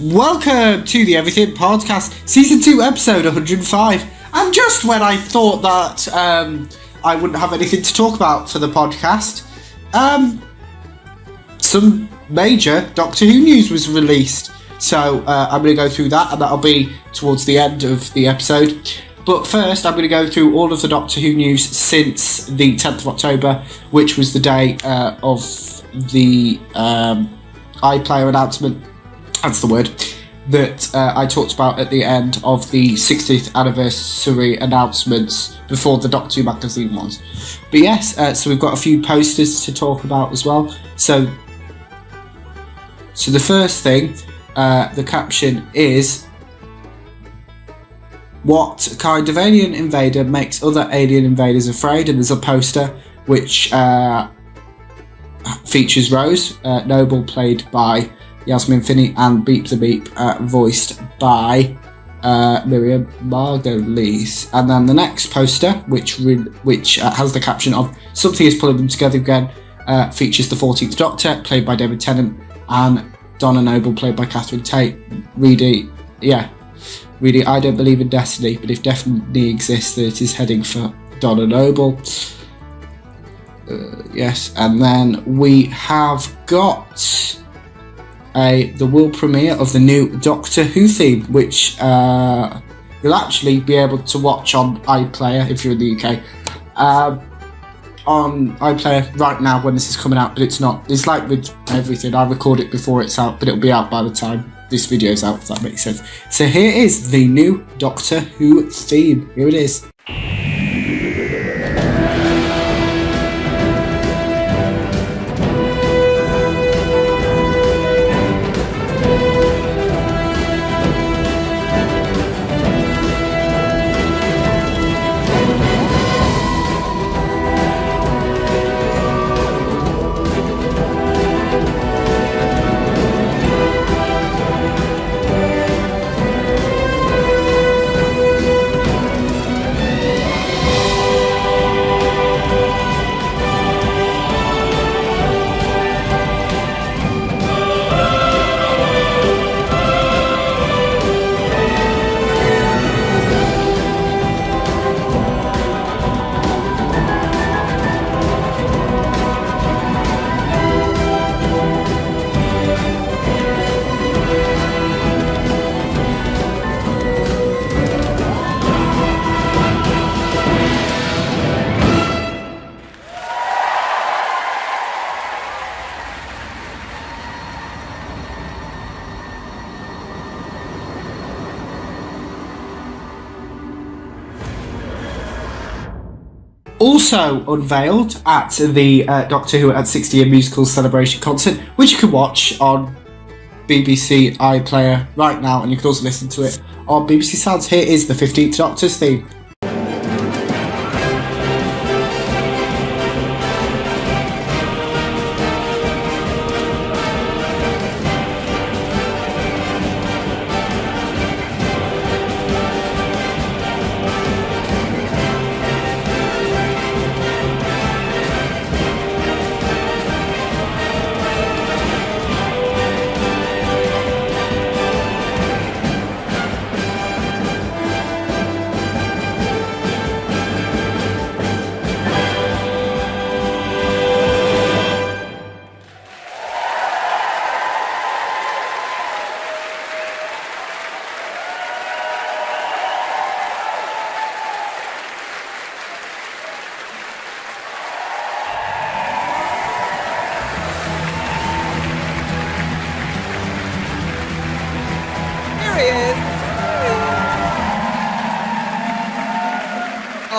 Welcome to the Everything Podcast, Season 2, Episode 105. And just when I thought that I wouldn't have anything to talk about for the podcast, some major Doctor Who news was released. So I'm going to go through that, and that'll be towards the end of the episode. But first, I'm going to go through all of the Doctor Who news since the 10th of October, which was the day of the iPlayer announcement. That's the word, that I talked about at the end of the 60th anniversary announcements before the Doctor Who magazine ones. But yes, so we've got a few posters to talk about as well. So the first thing, the caption is, "What kind of alien invader makes other alien invaders afraid?" And there's a poster which features Rose, Noble, played by Yasmin Finney, and Beep the Beep, voiced by Miriam Margolyes. And then the next poster, which has the caption of "Something is pulling them together again," features the 14th Doctor, played by David Tennant, and Donna Noble, played by Catherine Tate. Reedy, I don't believe in destiny, but if destiny exists, then it is heading for Donna Noble. Yes, and then we have got the world premiere of the new Doctor Who theme, which you'll actually be able to watch on iPlayer if you're in the UK. On iPlayer right now when this is coming out, but it's not. It's like with everything, I record it before it's out, but it'll be out by the time this video's out, if that makes sense. So here is the new Doctor Who theme. Here it is. Also unveiled at the Doctor Who at 60 Year Musical Celebration concert, which you can watch on BBC iPlayer right now, and you can also listen to it on BBC Sounds. Here is the 15th Doctor's theme.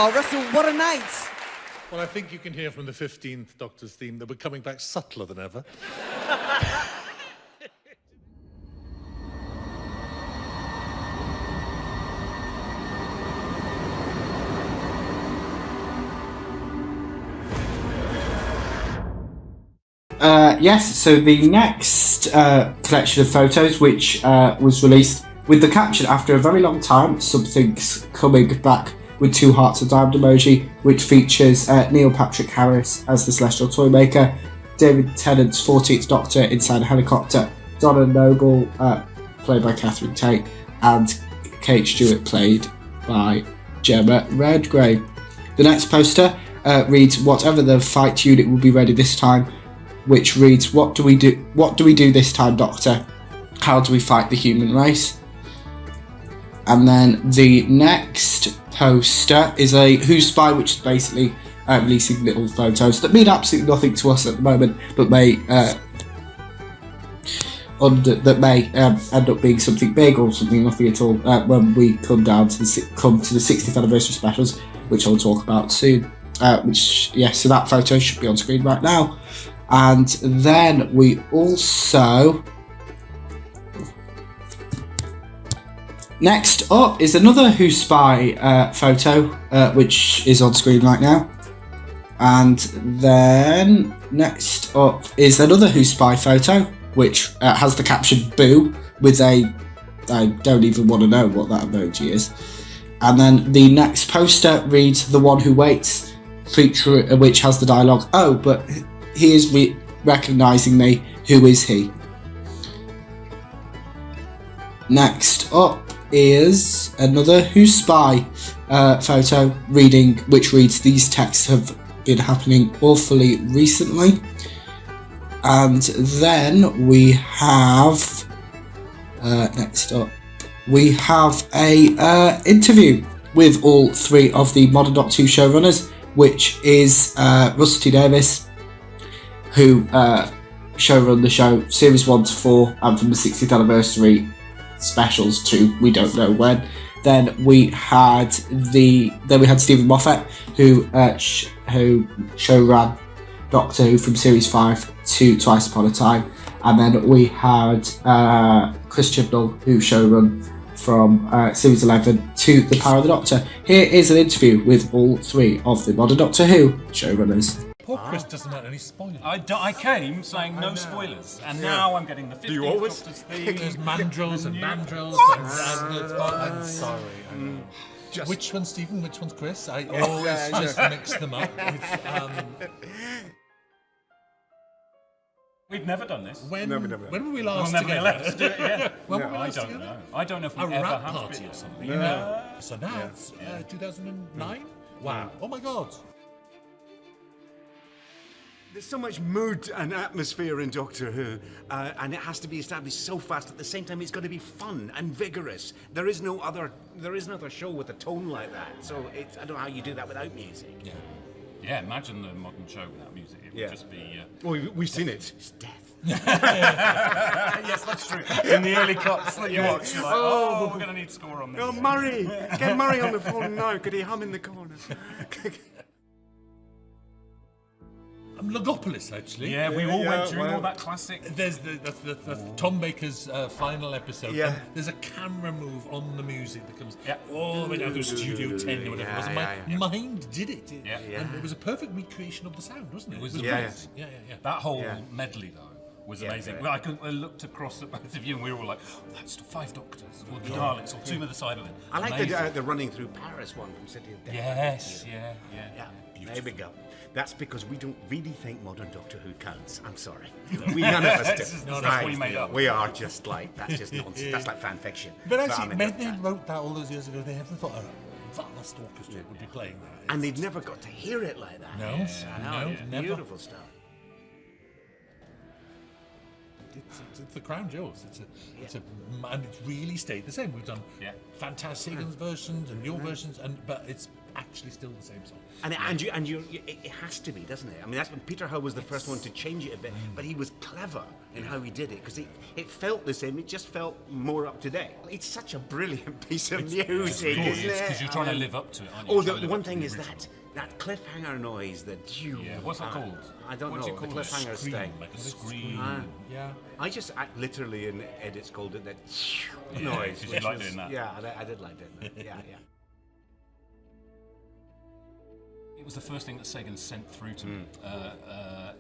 Oh, Russell, what a night! Well, I think you can hear from the 15th Doctor's theme that we're coming back subtler than ever. Yes, so the next collection of photos, which was released with the caption, "After a very long time, something's coming back," with 2 hearts and diamond emoji, which features Neil Patrick Harris as the Celestial Toymaker, David Tennant's 14th Doctor inside a helicopter, Donna Noble, played by Catherine Tate, and Kate Stewart, played by Gemma Redgrave. The next poster reads, "Whatever the fight unit will be ready this time," which reads, What do we do this time, Doctor? How do we fight the human race?" And then the next poster is a Who's Spy, which is basically releasing little photos that mean absolutely nothing to us at the moment, but may end up being something big or something nothing at all when we come to the 60th anniversary specials, which I'll talk about soon. So that photo should be on screen right now. And then we also... Next up is another Who's Spy photo, which is on screen right now. And then next up is another Who's Spy photo, which has the caption "Boo" with I don't even want to know what that emoji is. And then the next poster reads "The One Who Waits," which has the dialogue, "Oh, but he is recognising me. Who is he?" Next up is another Who's Spy photo which reads "These texts have been happening awfully recently." And then we have next up we have a interview with all 3 of the modern Doctor Who showrunners, which is Russell T Davies, who showrun the show series 1 to 4 and from the 60th anniversary specials to we don't know when. Then we had Stephen Moffat, who showran Doctor Who from series 5 to Twice Upon a Time, and then we had Chris Chibnall, who showrun from series 11 to The Power of the Doctor. Here is an interview with all 3 of the modern Doctor Who showrunners. Poor Chris doesn't have any spoilers. I came saying no spoilers, and now I'm getting the 15th Doctor's theme. There's mandrills and mandrills and I'm sorry. I know. Which one's Stephen? Which one's Chris? I always just mix them up. We've never done this. When were we last We'll never be together? left to do it again. When were we I last don't together? know. I don't know if we A ever rap have party been. or something. So now it's 2009? Wow. Oh my God. There's so much mood and atmosphere in Doctor Who, and it has to be established so fast. At the same time, it's got to be fun and vigorous. There is no other show with a tone like that. So I don't know how you do that without music. Yeah, imagine the modern show without music. It would just be... Well, we've seen it. It's death. Yes, that's true. In the early cuts that you watch, you're like, oh, we're going to need to score on this. Oh, Murray! Get Murray on the phone now. Could he hum in the corner? Logopolis, actually. Yeah, we all went during all that classic... That's Tom Baker's final episode. Yeah. And there's a camera move on the music that comes all the way down to Studio 10 or whatever it was. And my mind did it. And it was a perfect recreation of the sound, wasn't it? It was great. Yeah. That whole medley, though, was amazing. Well, I looked across at both of you and we were all like, oh, that's 5 Doctors, or the Daleks, or 2 of the Cybermen. I like the running through Paris one from City of Death. Yes, yeah. There we go. That's because we don't really think modern Doctor Who counts. I'm sorry. None of us do. That's what you made up. We are just like, that's just nonsense. That's like fan fiction. But actually, when they wrote that all those years ago, they never thought a vast orchestra would be playing that. And they'd never got to hear it like that. No, I know. never. Beautiful stuff. It's the crown jewels. And it's really stayed the same. We've done fantastic versions and your versions, but it's actually still the same song. It has to be, doesn't it? I mean, that's when Peter Hull was the first one to change it a bit, but he was clever in how he did it because it felt the same. It just felt more up to date. It's such a brilliant piece of music, isn't it? Because you're trying to live up to it, aren't you? Oh, the one thing is that cliffhanger noise, what's that called? I don't know. The cliffhanger sting. Like a scream. Yeah. I just literally in edits called it that noise. Because you like doing that. Yeah, I did like doing that. Yeah. It was the first thing that Sagan sent through to me.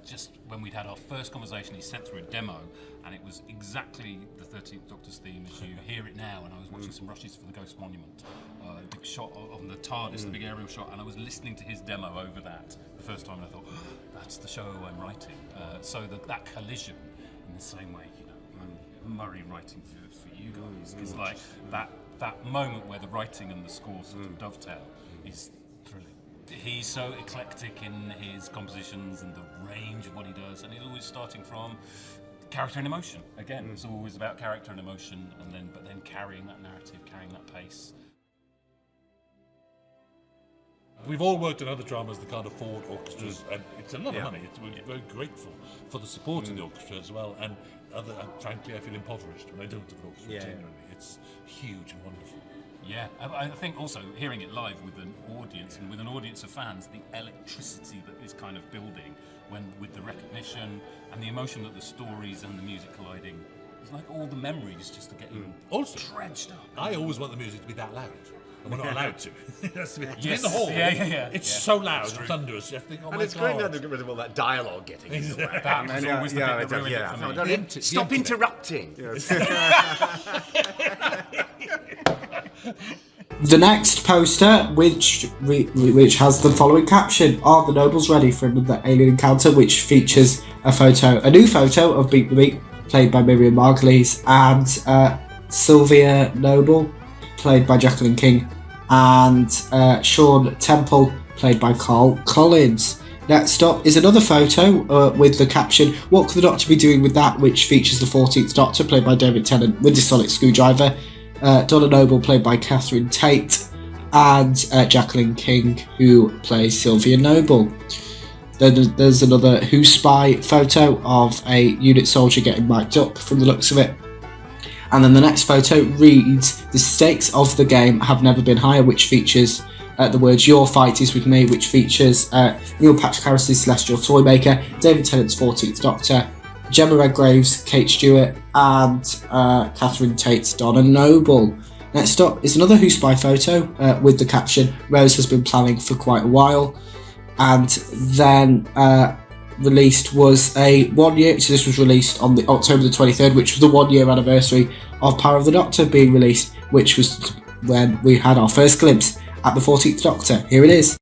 Just when we'd had our first conversation, he sent through a demo, and it was exactly the 13th Doctor's theme as you hear it now. And I was watching some rushes for the Ghost Monument, a big shot on the TARDIS, the big aerial shot, and I was listening to his demo over that the first time, and I thought, that's the show I'm writing. So that collision, in the same way, Murray writing for you guys, is like that moment where the writing and the score sort of dovetail is thrilling. He's so eclectic in his compositions and the range of what he does, and he's always starting from character and emotion. Again, it's always about character and emotion, but then carrying that narrative, carrying that pace. We've all worked in other dramas that can't afford orchestras, and it's a lot of money. We're very grateful for the support of the orchestra as well, and frankly, I feel impoverished when I don't have an orchestra. Generally, it's huge and wonderful. Yeah, I think also hearing it live with an audience and with an audience of fans, the electricity that is kind of building with the recognition and the emotion that the stories and the music colliding, it's like all the memories just are getting also dredged up. I always want the music to be that loud. And we're not allowed to. It has to be Yes. in the hall. Yeah. It's so loud and thunderous. I think, And it's great now to get rid of all that dialogue getting in the way. That was always the bit that ruined it for me. Stop interrupting. The next poster, which has the following caption: "Are the nobles ready for another alien encounter?" which features a new photo of Beat the Meat, played by Miriam Margolyes, and Sylvia Noble, played by Jacqueline King, and Sean Temple, played by Carl Collins. Next up is another photo with the caption, "What could the Doctor be doing with that?" which features the 14th Doctor, played by David Tennant, with the sonic screwdriver, Donna Noble, played by Catherine Tate, and Jacqueline King, who plays Sylvia Noble. Then there's another Who Spy photo of a unit soldier getting mic'd up from the looks of it. And then the next photo reads, "The stakes of the game have never been higher," which features the words "Your fight is with me," which features Neil Patrick Harris's Celestial Toymaker, David Tennant's 14th Doctor, Gemma Redgrave's Kate Stewart, and Catherine Tate's Donna Noble. Next up is another Who Spy photo with the caption, "Rose has been planning for quite a while." And then released was a 1 year, so this was released on the October the 23rd, which was the 1 year anniversary of Power of the Doctor being released, which was when we had our first glimpse at the 14th Doctor. Here it is.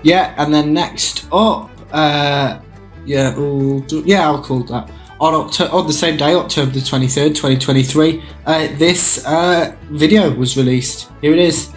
Yeah, and then next up, I'll call that. On the same day, October the 23rd, 2023, this video was released. Here it is.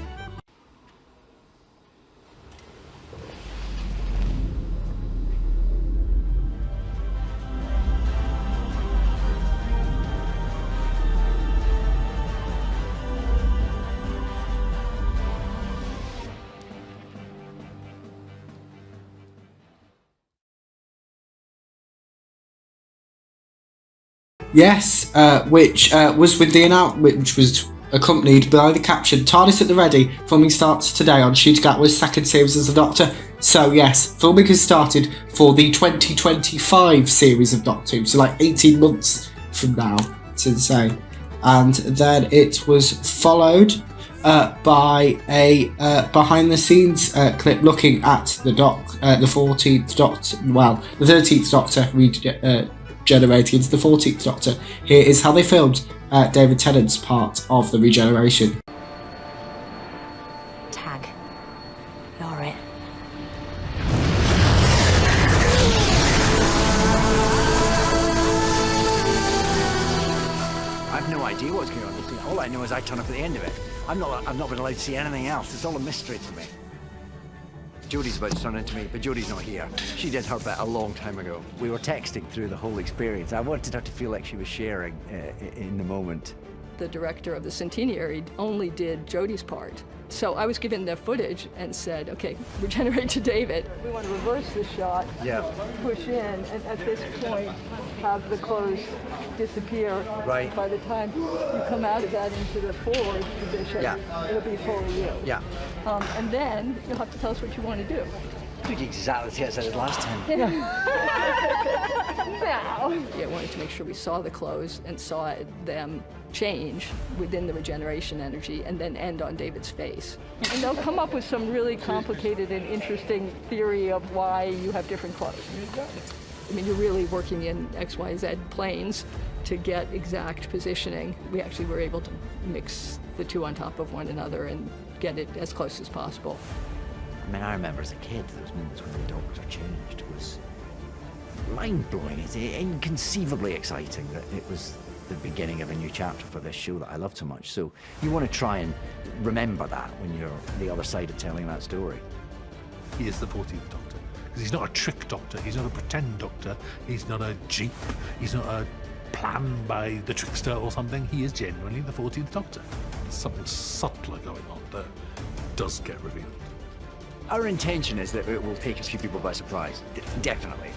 Yes, which was with the which was accompanied by the caption, "TARDIS at the ready, filming starts today on Shooter Gatwa's second series as the Doctor." So yes, filming has started for the 2025 series of Doctor Who, so like 18 months from now. It's insane. And then it was followed by a behind the scenes clip looking at the 14th Doctor, the 13th Doctor regenerating into the 14th Doctor. Here is how they filmed David Tennant's part of the regeneration. I've no idea what's going on. All I know is I turn up at the end of it. I've not been allowed to see anything else. It's all a mystery to me. Jodie's about to turn into me, but Jodie's not here. She did her bit a long time ago. We were texting through the whole experience. I wanted her to feel like she was sharing in the moment. The director of the Centenary only did Jodie's part. So I was given the footage and said, okay, regenerate to David. We want to reverse the shot, push in, and at this point have the clothes disappear. Right. By the time you come out of that into the forward position, it'll be fully you. Yeah. And then you'll have to tell us what you want to do. Did exactly as I did last time. I wanted to make sure we saw the clothes and saw them change within the regeneration energy and then end on David's face. And they'll come up with some really complicated and interesting theory of why you have different clothes. I mean, you're really working in XYZ planes to get exact positioning. We actually were able to mix the two on top of one another and get it as close as possible. I mean, I remember as a kid, those moments when the Doctor changed was mind-blowing. It's inconceivably exciting that it was the beginning of a new chapter for this show that I love so much. So you want to try and remember that when you're the other side of telling that story. He is the 14th Doctor. Because he's not a trick Doctor, he's not a pretend Doctor, he's not a dupe, he's not a plan by the trickster or something. He is genuinely the 14th Doctor. There's something subtler going on that does get revealed. Our intention is that it will take a few people by surprise, definitely.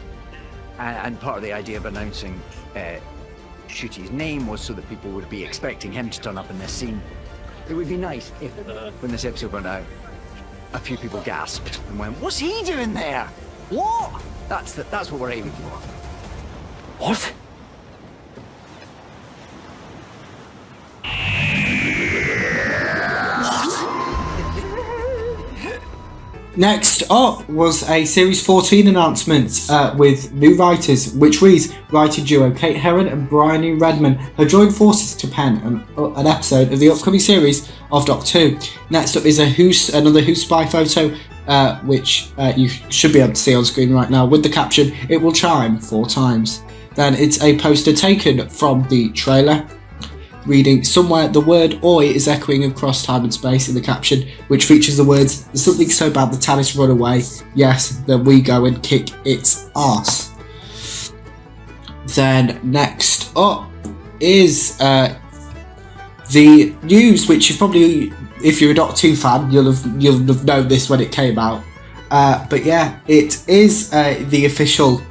And part of the idea of announcing Ncuti's name was so that people would be expecting him to turn up in this scene. It would be nice if, when this episode went out, a few people gasped and went, "What's he doing there? What?" That's what we're aiming for. What? Next up was a Series 14 announcement with new writers, which reads, writing duo Kate Herron and Bryony Redman have joined forces to pen an episode of the upcoming series of Doctor Who. Next up is another Who spy photo, which you should be able to see on screen right now, with the caption, "It will chime 4 times." Then it's a poster taken from the trailer, reading, "Somewhere the word oi is echoing across time and space," in the caption, which features the words, "There's something so bad the TARDIS run away. Yes, then we go and kick its arse." Then next up is the news, which is probably, if you're a Doctor Who fan, you'll have known this when it came out. But yeah, it is the official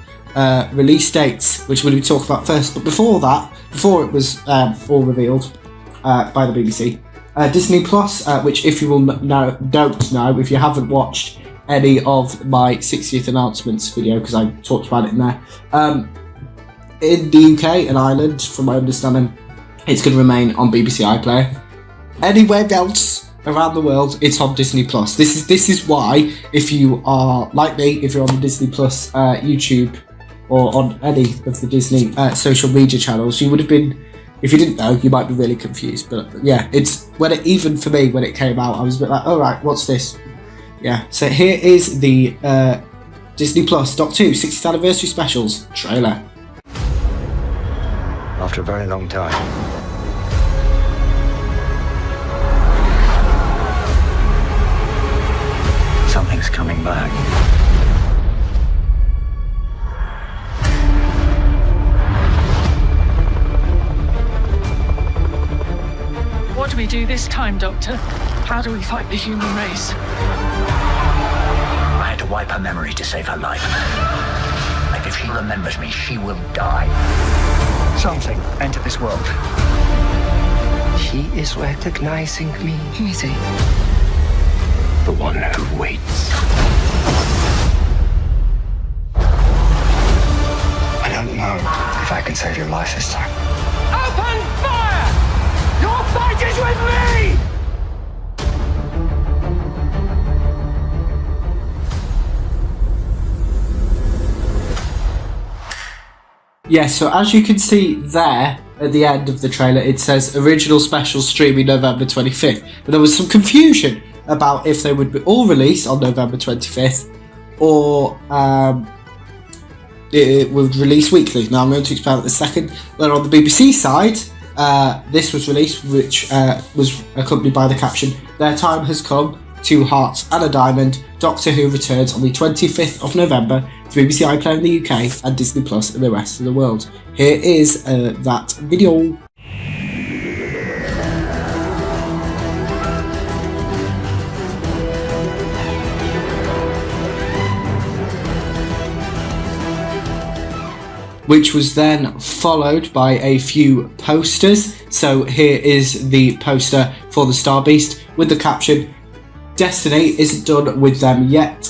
release dates, which we'll be talking about first. But before it was all revealed by the BBC, Disney Plus, which if you don't know, if you haven't watched any of my 60th announcements video, because I talked about it in there, in the UK and Ireland, from my understanding, it's going to remain on BBC iPlayer. Anywhere else around the world, it's on Disney Plus. This is why, if you are like me, if you're on the Disney Plus YouTube or on any of the Disney social media channels, you would have been, if you didn't know, you might be really confused. But yeah, it's even for me when it came out, I was a bit like, all right, what's this? Yeah, so here is the Disney Plus Doctor Who 60th Anniversary Specials trailer. After a very long time, something's coming back. What do we do this time, Doctor? How do we fight the human race? I had to wipe her memory to save her life. Like, if she remembers me, she will die. Something entered this world. He is recognizing me. Who is he? The one who waits. I don't know if I can save your life this time. Open fire! Your fight is with me! Yeah, so as you can see there at the end of the trailer, it says original special streaming November 25th. But there was some confusion about if they would be all released on November 25th or it would release weekly. Now I'm going to explain it in a second. But on the BBC side, this was released, which was accompanied by the caption, "Their time has come, 2 hearts and a diamond. Doctor Who returns on the 25th of November to BBC iPlayer in the UK and Disney Plus in the rest of the world." Here is that video. Which was then followed by a few posters. So here is the poster for the Star Beast with the caption, "Destiny isn't done with them yet.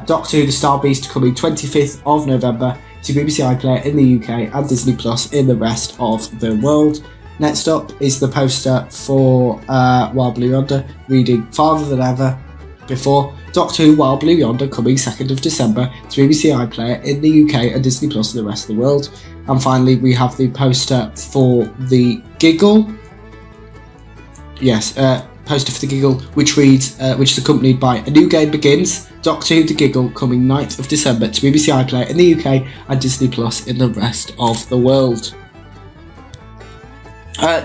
Doctor Who the Star Beast coming 25th of November to BBC iPlayer in the UK and Disney Plus in the rest of the world." Next up is the poster for Wild Blue Yonder, reading "Farther Than Ever" before Doctor Who Wild Blue Yonder coming 2nd of December to BBC iPlayer in the UK and Disney Plus in the rest of the world. And finally we have the poster for the Giggle. Yes, poster for the Giggle, which reads, which is accompanied by "A New Game Begins, Doctor Who the Giggle coming 9th of December to BBC iPlayer in the UK and Disney Plus in the rest of the world."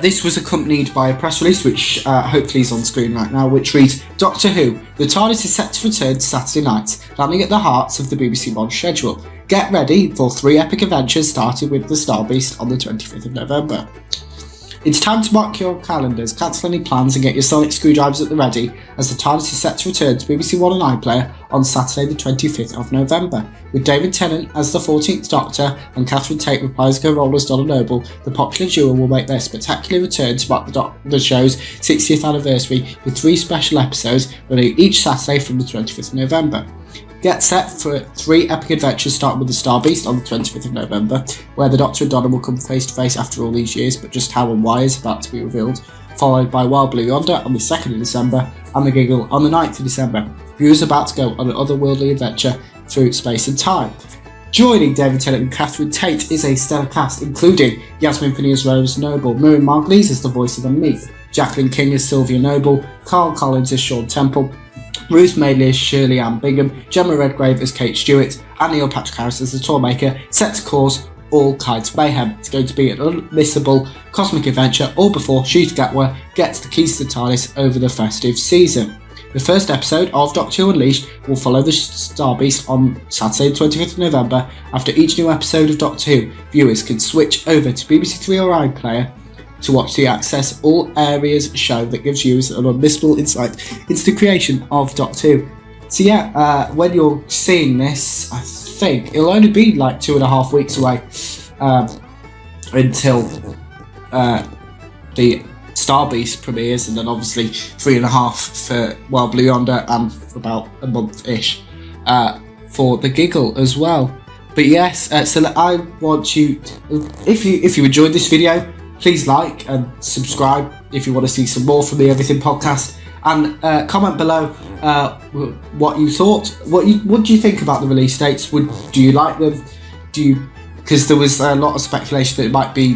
This was accompanied by a press release, which hopefully is on screen right now, which reads, "Doctor Who, the TARDIS is set to return Saturday night, landing at the hearts of the BBC One schedule. Get ready for 3 epic adventures starting with the Star Beast on the 25th of November. It's time to mark your calendars, cancel any plans and get your sonic screwdrivers at the ready, as the TARDIS is set to return to BBC One and iPlayer on Saturday the 25th of November. With David Tennant as the 14th Doctor and Catherine Tate reprising her role as Donna Noble, the popular duo will make their spectacular return to mark the show's 60th anniversary with 3 special episodes running each Saturday from the 25th of November. Get set for 3 epic adventures starting with the Star Beast on the 25th of November, where the Doctor and Donna will come face to face after all these years, but just how and why is about to be revealed, followed by Wild Blue Yonder on the 2nd of December and the Giggle on the 9th of December. Viewers about to go on an otherworldly adventure through space and time. Joining David Tennant and Catherine Tate is a stellar cast, including Yasmin Finney as Rose Noble, Miriam Margolyes as the voice of Amit, Jacqueline King as Sylvia Noble, Carl Collins as Sean Temple, Ruth Madeley as Shirley Ann Bingham, Gemma Redgrave as Kate Stewart, and Neil Patrick Harris as the Tourmaker, set to cause all kinds of mayhem. It's going to be an unmissable cosmic adventure, all before Shooter Gatwa gets the keys to the TARDIS over the festive season. The first episode of Doctor Who Unleashed will follow the Star Beast on Saturday the 25th of November. After each new episode of Doctor Who, viewers can switch over to BBC Three or iPlayer to watch the Access All Areas show that gives viewers an unmissable insight into the creation of Doctor Who. So yeah, when you're seeing this, I think it'll only be like 2.5 weeks away until the Star Beast premieres, and then obviously 3.5 for Wild Blue Yonder, and for about a month-ish for the Giggle as well. But yes, so I want you, if you enjoyed this video, please like and subscribe if you want to see some more from the Everything Podcast, and comment below what you thought. What do you think about the release dates? Do you like them? Because there was a lot of speculation that it might be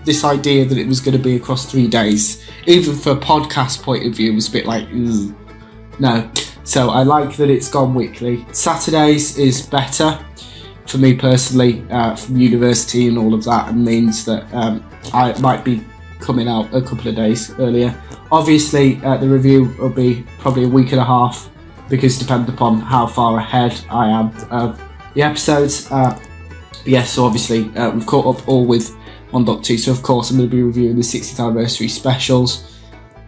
this idea that it was going to be across 3 days, even for a podcast point of view, was a bit like, no. So I like that it's gone weekly. Saturdays is better for me personally, from university and all of that, and means that I might be coming out a couple of days earlier. Obviously, the review will be probably a week and a half, because depending upon how far ahead I am of the episodes. Yes, so obviously we've caught up all with on Doctor Who, so of course I'm going to be reviewing the 60th anniversary specials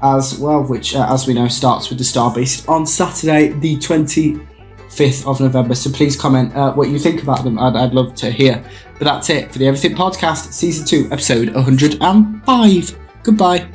as well, which as we know starts with the Star Beast on Saturday the 25th of November. So please comment what you think about them, I'd love to hear. But that's it for the Everything Podcast, Season 2, Episode 105. Goodbye.